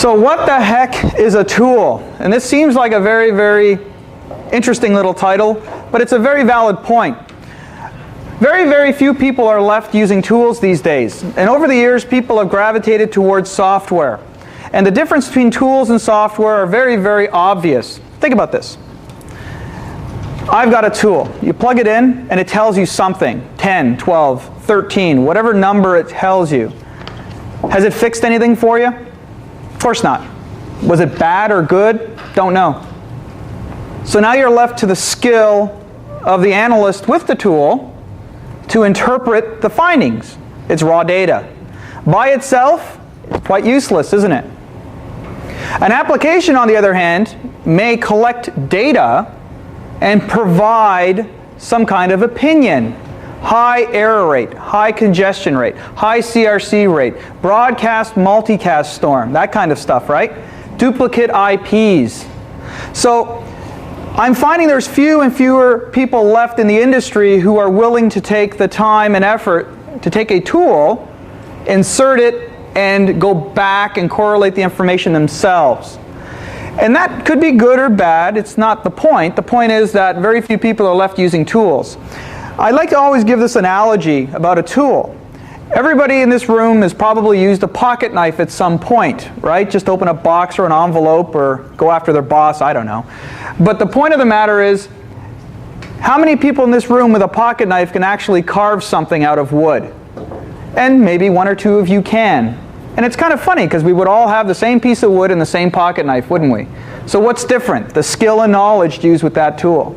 So what the heck is a tool? And this seems like a very, very interesting little title, but it's a very valid point. Very, very few people are left using tools these days. And over the years, people have gravitated towards software. And the difference between tools and software are very, very obvious. Think about this. I've got a tool. You plug it in, and it tells you something. 10, 12, 13, whatever number it tells you. Has it fixed anything for you? Of course not. Was it bad or good? Don't know. So now you're left to the skill of the analyst with the tool to interpret the findings. It's raw data. By itself, quite useless, isn't it? An application, on the other hand, may collect data and provide some kind of opinion. High error rate, high congestion rate, high CRC rate, broadcast multicast storm, that kind of stuff, right? Duplicate IPs. So I'm finding there's few and fewer people left in the industry who are willing to take the time and effort to take a tool, insert it, and go back and correlate the information themselves. And that could be good or bad. It's not the point. The point is that very few people are left using tools. I like to always give this analogy about a tool. Everybody in this room has probably used a pocket knife at some point, right? Just open a box or an envelope or go after their boss, I don't know. But the point of the matter is, how many people in this room with a pocket knife can actually carve something out of wood? And maybe one or two of you can. And it's kind of funny because we would all have the same piece of wood and the same pocket knife, wouldn't we? So what's different? The skill and knowledge used with that tool,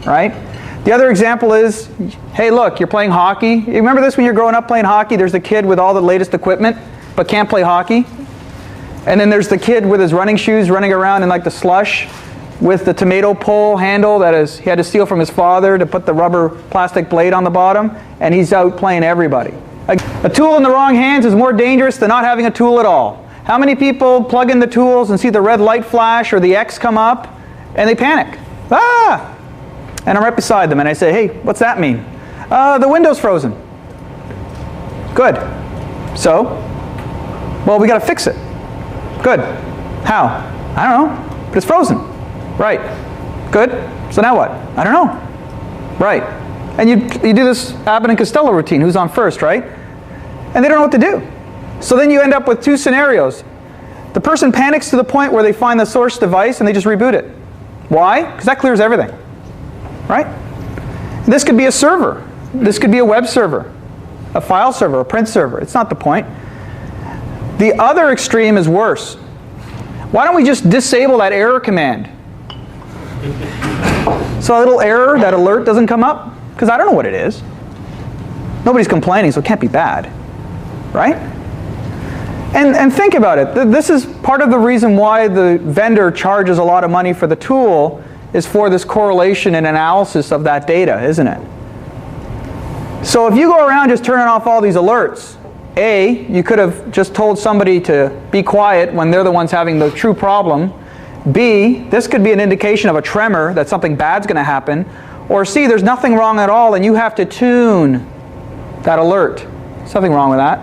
right? The other example is, hey look, you're playing hockey. You remember this when you're growing up playing hockey? There's the kid with all the latest equipment but can't play hockey. And then there's the kid with his running shoes running around in like the slush with the tomato pole handle that he had to steal from his father to put the rubber plastic blade on the bottom, and he's out playing everybody. A tool in the wrong hands is more dangerous than not having a tool at all. How many people plug in the tools and see the red light flash or the X come up and they panic? Ah! And I'm right beside them and I say, hey, what's that mean? The window's frozen. Good. So? Well, we got to fix it. Good. How? I don't know. But it's frozen. Right. Good. So now what? I don't know. Right. And you do this Abbott and Costello routine, who's on first, right? And they don't know what to do. So then you end up with two scenarios. The person panics to the point where they find the source device and they just reboot it. Why? Because that clears everything. Right? This could be a server. This could be a web server, a file server, a print server. It's not the point. The other extreme is worse. Why don't we just disable that error command? So a little error, that alert doesn't come up? Because I don't know what it is. Nobody's complaining, so it can't be bad. Right? And think about it. This is part of the reason why the vendor charges a lot of money for the tool, is for this correlation and analysis of that data, isn't it? So if you go around just turning off all these alerts, A, you could have just told somebody to be quiet when they're the ones having the true problem. B, this could be an indication of a tremor, that something bad's going to happen. Or C, there's nothing wrong at all and you have to tune that alert. Something wrong with that.